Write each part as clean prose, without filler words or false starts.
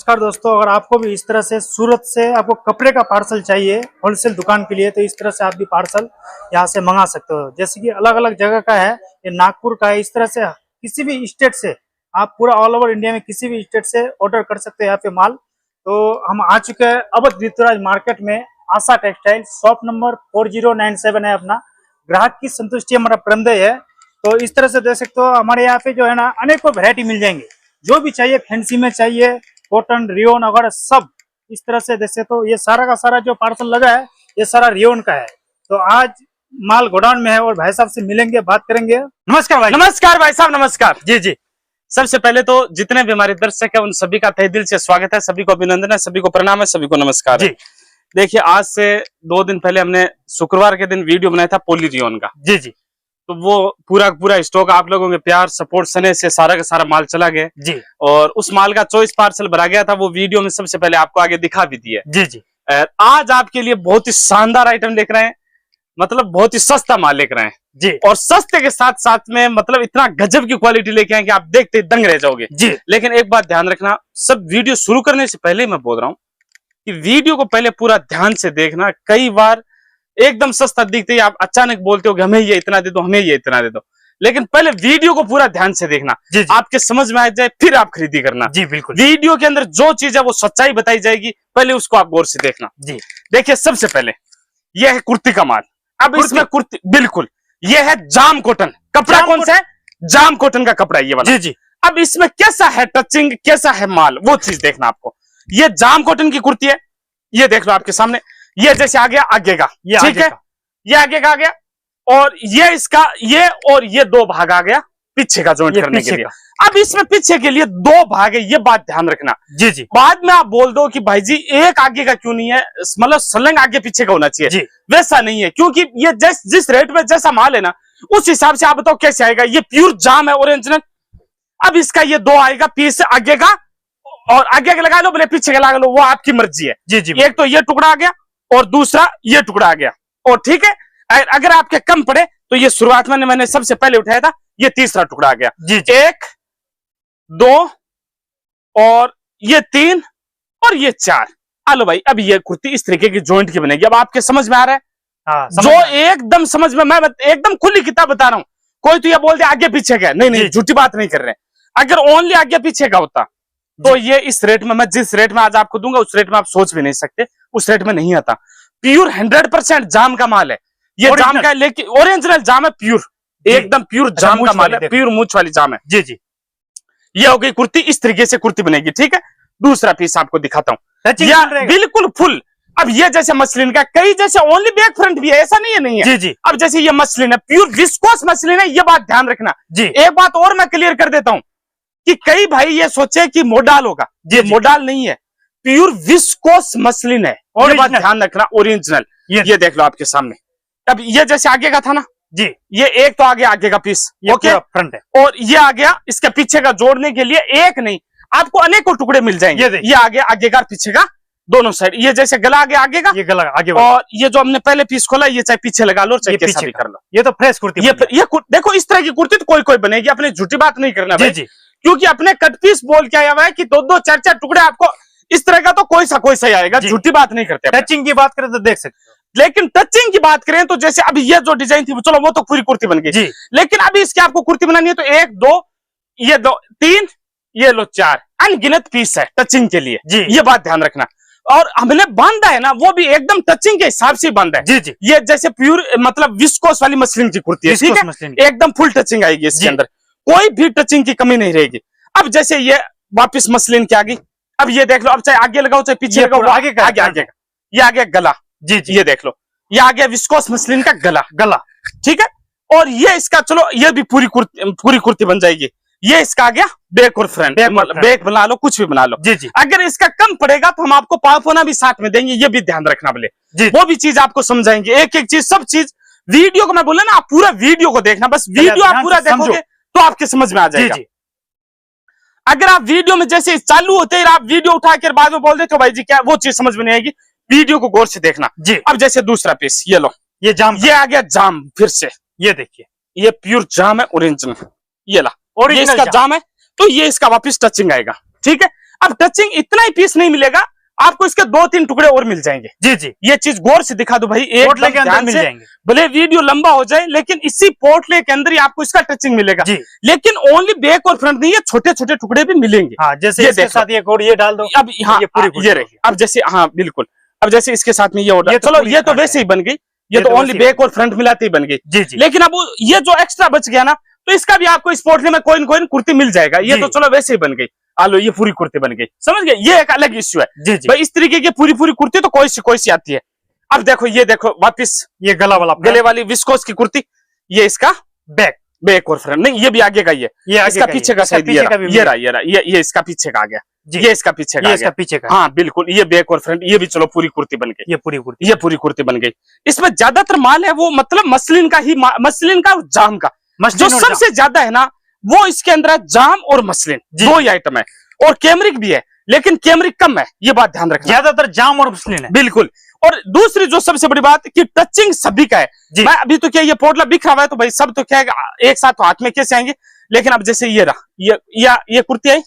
नमस्कार दोस्तों, अगर आपको भी इस तरह से सूरत से आपको कपड़े का पार्सल चाहिए होलसेल दुकान के लिए, तो इस तरह से आप भी पार्सल यहाँ से मंगा सकते हो। जैसे कि अलग अलग जगह का है, ये नागपुर का है। इस तरह से किसी भी स्टेट से आप पूरा ऑल ओवर इंडिया में किसी भी स्टेट से ऑर्डर कर सकते हो यहाँ पे माल। तो हम आ चुके हैं अवध ऋतुराज मार्केट में, आशा टेक्सटाइल, शॉप नंबर 4097 है अपना। ग्राहक की संतुष्टि हमारा प्रमदय है। तो इस तरह से देख सकते हो हमारे यहाँ पे जो है ना अनेकों वैरायटी मिल जाएंगे, जो भी चाहिए, फैंसी में चाहिए, कॉटन, रियोन वगैरह सब इस तरह से। जैसे तो ये सारा का सारा जो पार्सल लगा है ये सारा रियोन का है। तो आज माल गोडाउन में है और भाई साहब से मिलेंगे, बात करेंगे। नमस्कार भाई। नमस्कार भाई साहब, नमस्कार। जी जी, सबसे पहले तो जितने भी हमारे दर्शक है उन सभी का तहे दिल से स्वागत है, सभी को अभिनंदन है, सभी को प्रणाम है, सभी को नमस्कार जी। देखिए, आज से 2 दिन पहले हमने शुक्रवार के दिन वीडियो बनाया था पोली रियोन का। जी जी, तो वो पूरा स्टॉक आप लोगों के प्यार सपोर्ट सने से सारा का सारा माल चला गया जी। और उस माल का 24 पार्सल भरा गया था, वो वीडियो में सबसे पहले आपको आगे दिखा भी दिया जी जी। आज आपके लिए बहुत ही शानदार आइटम लेकर आए हैं, मतलब बहुत ही सस्ता माल लेकर आए हैं जी। और सस्ते के साथ साथ में मतलब इतना गजब की क्वालिटी लेके आए कि आप देखते दंग रह जाओगे जी। लेकिन एक बात ध्यान रखना, सब वीडियो शुरू करने से पहले मैं बोल रहा हूँ कि वीडियो को पहले पूरा ध्यान से देखना। कई बार एकदम सस्ता दिखते ही आप अचानक बोलते हो कि हमें ये इतना दे दो, हमें ये इतना दे दो, लेकिन पहले वीडियो को पूरा ध्यान से देखना जी। आपके समझ में आ जाए फिर आप खरीदी करना जी। बिल्कुल, वीडियो के अंदर जो चीज है वो सच्चाई बताई जाएगी, पहले उसको आप गौर से देखना जी। देखिए, सबसे पहले यह है कुर्ती का माल। अब इसमें कुर्ती, बिल्कुल यह है जाम कॉटन कपड़ा। कौन सा है? जाम कॉटन का कपड़ा ये वाला जी जी। अब इसमें कैसा है टचिंग, कैसा है माल, वो चीज देखना आपको। ये जाम कॉटन की कुर्ती है, ये देख लो आपके सामने। ये जैसे आ गया आगे का, ठीक है, ये आगे का आ गया, और ये इसका ये और ये 2 भाग आ गया पीछे का जॉइंट करने के लिए। अब इसमें पीछे के लिए 2 भाग है, ये बात ध्यान रखना जी जी। बाद में आप बोल दो कि भाई जी एक आगे का क्यों नहीं है, मतलब सलंग आगे पीछे का होना चाहिए जी। वैसा नहीं है, क्योंकि ये जिस रेट में जैसा माल है ना, उस हिसाब से आप बताओ कैसे आएगा। ये प्योर जाम है ओरिजिनल। अब इसका ये 2 आएगा पीस आगे का, और आगे का लगा लो बोले पीछे का लगा लो, वो आपकी मर्जी है जी जी। एक तो ये टुकड़ा आ गया और दूसरा ये टुकड़ा आ गया, और ठीक है, अगर आपके कम पड़े तो ये शुरुआत में मैंने सबसे पहले उठाया था, ये तीसरा टुकड़ा आ गया जी। 1 2 और ये 3 और ये 4। आलो भाई, अब ये कुर्ती इस तरीके की जॉइंट की बनेगी। अब आपके समझ में आ रहा है? हाँ, जो एकदम समझ में, मैं एकदम खुली किताब बता रहा हूं। कोई तो ये बोल दे आगे पीछे का, नहीं, झूठी बात नहीं कर रहे। अगर ओनली आगे पीछे का होता तो ये इस रेट में, मैं जिस रेट में आज आपको दूंगा उस रेट में आप सोच भी नहीं सकते, उस रेट में नहीं आता। प्योर 100% जाम का माल है ये, जाम का है, लेकिन ओरिजिनल जाम है, प्योर एकदम प्योर जाम का माल है, प्योर मूंछ वाली जाम है जी जी। ये हो गई कुर्ती, इस तरीके से कुर्ती बनेगी, ठीक है। दूसरा पीस आपको दिखाता हूँ, बिल्कुल फुल। अब ये जैसे मसलिन का, कई जैसे ओनली बैक फ्रंट भी है, ऐसा नहीं है नहीं है जी जी। अब जैसे ये मसलिन है, प्योर विस्कोस मसलिन है, ये बात ध्यान रखना जी। एक बात और मैं क्लियर कर देता हूँ कि कई भाई ये सोचे कि मोडाल होगा, ये मोडाल नहीं है, प्योर विस्कोस मसलिन है, ये बात ध्यान रखना, ओरिजिनल। ये देख लो आपके सामने। अब ये जैसे आगे का था ना जी, ये एक तो आगे का पीस ओके फ्रंट है, और ये आ गया इसके पीछे का जोड़ने के लिए, एक नहीं आपको अनेकों टुकड़े मिल जाएंगे। ये आगे का पीछे का दोनों साइड, ये जैसे गला आगे का, ये गला आगे, और ये जो हमने पहले पीस खोला, ये चाहे पीछे लगा लो चाहे कैसा भी कर लो। ये तो फ्रेश कुर्ती, ये देखो इस तरह की कुर्ती तो कोई बनेगी, अपने झूठी बात नहीं करना जी जी। क्योंकि अपने कट पीस बोल के आया हुआ है कि 2-2 4-4 टुकड़े आपको इस तरह का तो कोई सा आएगा, झूठी बात नहीं करते। टचिंग की बात करें तो देख सकते हो, लेकिन टचिंग की बात करें तो जैसे अभी ये जो डिजाइन थी, चलो वो तो पूरी कुर्ती बन गई जी। लेकिन अभी इसकी आपको कुर्ती बनानी है तो 1 2 ये 2 3 ये लो 4 अनगिनत पीस है टचिंग के लिए जी। ये बात ध्यान रखना। और हमने बांधा है ना, वो भी एकदम टचिंग के हिसाब से बांधा है जी जी। ये जैसे प्योर मतलब विस्कोस वाली मसलिन की कुर्ती है, ठीक है, एकदम फुल टचिंग आएगी इसके अंदर, कोई भी टचिंग की कमी नहीं रहेगी। अब जैसे ये वापस मसलिन की आ गई, अब ये देख लो, अब चाहे आगे लगाओ चाहे पीछे लगाओ, आगे का ये आ गया गला जी जी। ये देख लो, ये आ गया विस्कोस मसलिन का गला, ठीक है। और ये इसका, चलो ये भी पूरी कुर्ती बन जाएगी। ये इसका आ गया बैक और फ्रंट, बैक बना लो, कुछ भी बना लो जी जी। अगर इसका कम पड़ेगा तो हम आपको पावपोना भी साथ में देंगे, ये भी ध्यान रखना बोले जी। वो भी चीज आपको समझाएंगे, एक एक चीज, सब चीज वीडियो को मैं बोला ना, आप पूरा वीडियो को देखना, बस वीडियो आप पूरा देखोगे तो आपके समझ में आ जाएगा। अगर आप वीडियो में जैसे चालू होते ही आप वीडियो उठा कर बाद में बोल देते हो भाई जी क्या, वो चीज समझ में नहीं आएगी, वीडियो को गौर से देखना जी। अब जैसे दूसरा पीस, ये लो, ये जाम, ये आ गया जाम, फिर से ये देखिए, ये प्योर जाम है ओरिजिनल, ये ला, और ये इसका जाम है, तो ये इसका वापस टचिंग आएगा, ठीक है। अब टचिंग इतना ही पीस नहीं मिलेगा, आपको इसके 2-3 टुकड़े और मिल जाएंगे। जी जी, ये चीज गौर से दिखा दो भाई, एक पोटले के अंदर ध्यान मिल से, जाएंगे। भले वीडियो लंबा हो जाए लेकिन इसी पोटले के अंदर ही आपको इसका टचिंग मिलेगा। जी, लेकिन ओनली बैक और फ्रंट नहीं, ये छोटे छोटे टुकड़े भी मिलेंगे। हाँ, जैसे ये इसके देखो। साथ ये कोड ये डाल दो, अब हाँ, ये पूरी कुर्ती ये रही। होगी। अब जैसे हाँ बिल्कुल, अब जैसे इसके साथ में ये ऑर्डर, ये तो चलो पूरी ये तो फ्रंट वैसे है। ही बन गई, ये ये तो तो ओनली वैसे ही बैक और फ्रंट मिलाते ही बन गई। जी जी, लेकिन अब ये जो एक्स्ट्रा बच गया ना, तो इसका भी आपको इस पोटले में कोई न कोई कुर्ती मिल जाएगा। ये जी। तो चलो वैसे ही बन गई, आलो ये पूरी कुर्ती बन गई, समझ गए? ये एक अलग इश्यू है जी जी। भाई, इस तरीके की पूरी पूरी कुर्ती तो कोई सी आती है। अब देखो, ये देखो वापिस ये गला वाला गले वाली विस्कोस की कुर्ती, ये इसका बैक, बैक और फ्रंट नहीं, ये भी आगे का ही है, ये आगे इसका का पीछे ये, का इसका साइड, पीछे का भी ये रहा, ये इसका पीछे का आ गया, जी। ये इसका पीछे का ये आ इसका गया। पीछे का, हाँ बिल्कुल, ये बैक और फ्रंट, ये भी चलो पूरी कुर्ती बन गई, ये पूरी कुर्ती, ये पूरी कुर्ती बन गई। इसमें ज्यादातर माल है वो मतलब मसलिन का ही, मसलिन का और जाम का, जो मस्लिन और सबसे ज्यादा है ना वो इसके अंदर है जाम और मसलिन, जी। 2 ही आइटम है। और कैमरिक भी है, लेकिन कैमरिक कम है, ये बात ध्यान रखना। ज्यादातर जाम और मस्लिन है। बिल्कुल। और दूसरी जो सबसे बड़ी बात कि टचिंग सभी का है। जी। मैं अभी तो क्या ये पोटला बिखरा हुआ है तो भाई सब तो क्या है, एक साथ हाथ में कैसे आएंगे, लेकिन अब जैसे ये रहा, ये कुर्ती आई,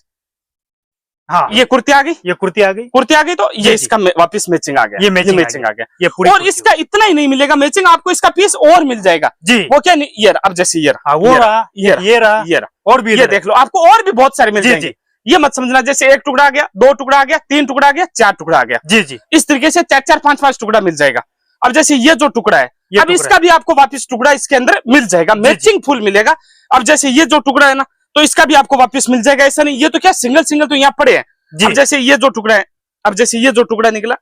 हाँ, ये कुर्ती आ गई, ये कुर्ती आ गई, कुर्ती आ गई, तो ये जी, इसका वापिस मैचिंग आ गया, ये मैचिंग आ गया। ये पूरी और कुर्ती इसका इतना ही नहीं मिलेगा मैचिंग, आपको इसका पीस और मिल जाएगा। जी, वो क्या नहीं, ये रहा, अब जैसे ये रहा, हाँ, वो रहा, ये रहा, ये रहा, ये रहा, और भी ये इधर है। देख लो, आपको और भी बहुत सारे मिल जी, जाएंगे। जी। ये मत समझना जैसे 1 टुकड़ा आ गया, 2 टुकड़ा आ गया, 3 टुकड़ा आ गया, 4 टुकड़ा आ गया, जी जी, इस तरीके से 4-4, 5-5 टुकड़ा मिल जाएगा। अब जैसे ये जो टुकड़ा है, ये अब टुकड़ा इसका भी आपको वापस टुकड़ा इसके अंदर मिल जाएगा, जी, मैचिंग फुल मिलेगा। अब जैसे ये जो टुकड़ा है ना, तो इसका भी आपको वापस मिल जाएगा, ऐसा नहीं, ये तो क्या सिंगल तो यहाँ पड़े हैं। जी। अब जैसे ये जो टुकड़ा है, अब जैसे ये जो टुकड़ा निकला,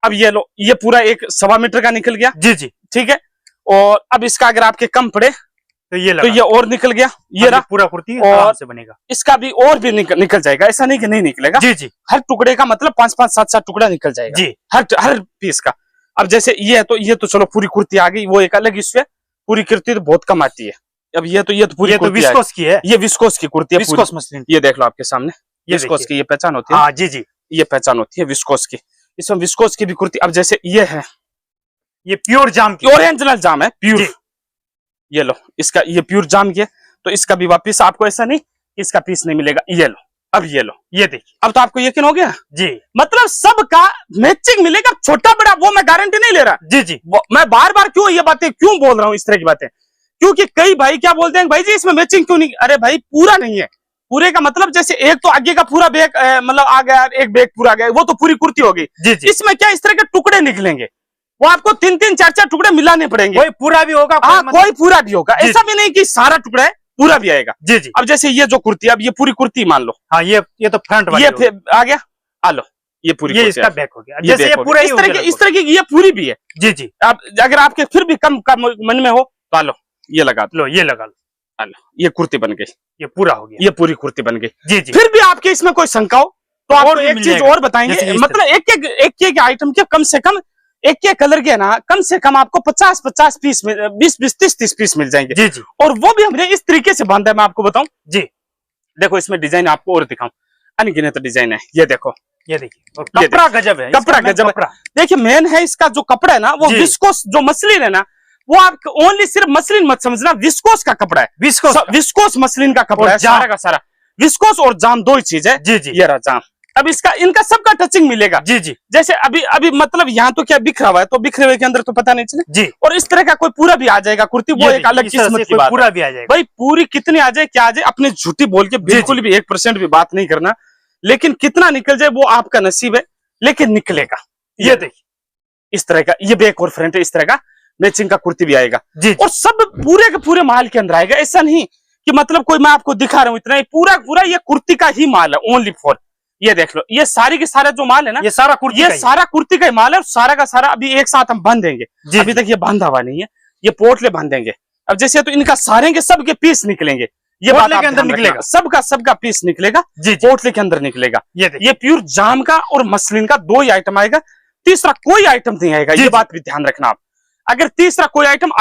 अब ये लो, ये पूरा 1.25 मीटर का निकल गया, जी जी, ठीक है। और अब इसका अगर आपके कम पड़े तो ये तो लगा, ये और निकल गया, ये रहा, पूरा कुर्ती और आराम से बनेगा। इसका भी और भी निकल जाएगा, ऐसा नहीं कि नहीं निकलेगा। जी जी, हर टुकड़े का मतलब 5-5, 7-7 टुकड़ा निकल जाएगा जी, हर पीस का। अब जैसे ये है तो ये तो चलो पूरी कुर्ती आ गई, वो एक अलग इश्यू है, पूरी कुर्ती तो बहुत कम आती है। अब ये तो पूरी ये तो कुर्ती है, विस्कोस की है, ये विस्कोस की कुर्ती है पूरी। विस्कोस मसलिन, ये देख लो आपके सामने, ये विस्कोस देखिए। की ये पहचान होती है, हाँ जी जी, ये पहचान होती है विस्कोस की। इसमें विस्कोस की भी कुर्ती, अब जैसे ये है, ये प्योर जाम की, ओरिजिनल जाम है, प्योर। जी। ये लो, इसका ये प्योर जाम की है, तो इसका भी वापिस आपको ऐसा नहीं इसका पीस नहीं मिलेगा। ये लो, अब ये लो, ये देखिए, अब तो आपको यकीन हो गया। जी मतलब सबका मैचिंग मिलेगा, छोटा बड़ा वो मैं गारंटी नहीं ले रहा। जी जी, मैं बार बार क्यों ये बातें क्यों बोल रहा हूँ, इस तरह की बातें, क्योंकि कई भाई क्या बोलते हैं, भाई जी इसमें मैचिंग क्यों नहीं। अरे भाई पूरा नहीं है, पूरे का मतलब जैसे एक तो आगे का पूरा बैग मतलब आ गया, एक बैग पूरा आ गया, वो तो पूरी कुर्ती हो गई। जी जी, इसमें क्या इस तरह के टुकड़े निकलेंगे, वो आपको 3-3, 4-4 टुकड़े मिलाने पड़ेंगे। कोई पूरा भी होगा, हाँ, कोई कोई पूरा भी होगा, जी, ऐसा भी नहीं कि सारा टुकड़ा है पूरा भी आएगा। जी जी, अब जैसे ये जो कुर्ती, अब ये पूरी कुर्ती मान लो, हाँ, ये तो फ्रंट वाली ये होगी। फिर आ गया, आ लो, ये पूरी ये कुर्ती इसका आ गई। बैक हो गया, ये जैसे बैक ये हो पूरा गया। ही इस हो तरह गया की लगभग। ये पूरी भी है। जी जी, अब अगर आपके फिर भी कम मन में हो तो आ लो, ये लगा दो, लो ये लगा लो, आ लो, ये कुर्ती बन गई, ये पूरा हो गया। ये पूरी कुर्ती बन गई। जी जी, फिर भी आपके इसमें कोई शंका हो तो आपको भी एक मिल चीज जाएगा। और बताएंगे, जैसे इस मतलब एक आइटम के कम से कम एक कलर के ना कम से कम आपको 50-50 पीस में 20-20, 30-30 पीस मिल जाएंगे। जी जी, और वो भी हमने इस तरीके से बांधा है, मैं आपको बताऊं। जी, देखो इसमें डिजाइन आपको और दिखाऊं, अनगिनत डिजाइन है, ये देखो, ये देखिए, और ये कपड़ा गजब है, कपड़ा इसका गजब है। कपड़ा। देखिए मेन है इसका जो कपड़ा है ना, वो जी। विस्कोस जो मसलिन है ना, वो आप ओनली सिर्फ मसलिन मत समझना, विस्कोस का कपड़ा है, विस्कोस, विस्कोस मसलिन का कपड़ा और है, जाम। सारा का सारा। विस्कोस और जाम 2 ही चीज है। जी जी, ये रहा जाम। अब इसका इनका सबका टचिंग मिलेगा। जी जी, जैसे अभी मतलब यहाँ तो क्या बिखरा हुआ है, तो बिखरे हुए के अंदर तो पता नहीं चले। जी, और इस तरह का कोई पूरा भी आ जाएगा कुर्ती, वो ये एक अलग देखिए, इस तरह किस्मत से की कोई बात है। पूरा भी आ जाएगा। भाई पूरी कितनी आ जाए क्या आ जाए, अपने झूठी बोल के बिल्कुल भी 1% भी बात नहीं करना, लेकिन कितना निकल जाए वो आपका नसीब है, लेकिन निकलेगा। ये देखिए, इस तरह का ये बैक और फ्रंट है, इस तरह का मैचिंग का कुर्ती भी आएगा। जी जी, और सब पूरे के पूरे माल के अंदर आएगा, ऐसा नहीं कि मतलब कोई मैं आपको दिखा रहा हूँ इतना ही, पूरा ये कुर्ती का ही माल है, ओनली फॉर। ये देख लो, ये सारी के सारा जो माल है ना, ये सारा कुर्ती ये का ही। सारा कुर्ती का ही माल है, और सारा का सारा अभी एक साथ हम बांध देंगे। जी अभी तक ये बांधा हुआ नहीं है, ये पोटले बांध देंगे। अब जैसे तो इनका सारे के सबके पीस निकलेंगे, ये बात पोटले आप के अंदर ध्यान रखना। निकलेगा। सबका पीस निकलेगा, जी जी, पोटले के अंदर निकलेगा। ये देखिए, ये प्योर जाम का और मसलिन का 2 ही आइटम आएगा, तीसरा कोई आइटम नहीं आएगा। जी, ये जी। बात भी ध्यान रखना आप, अगर तीसरा कोई आइटम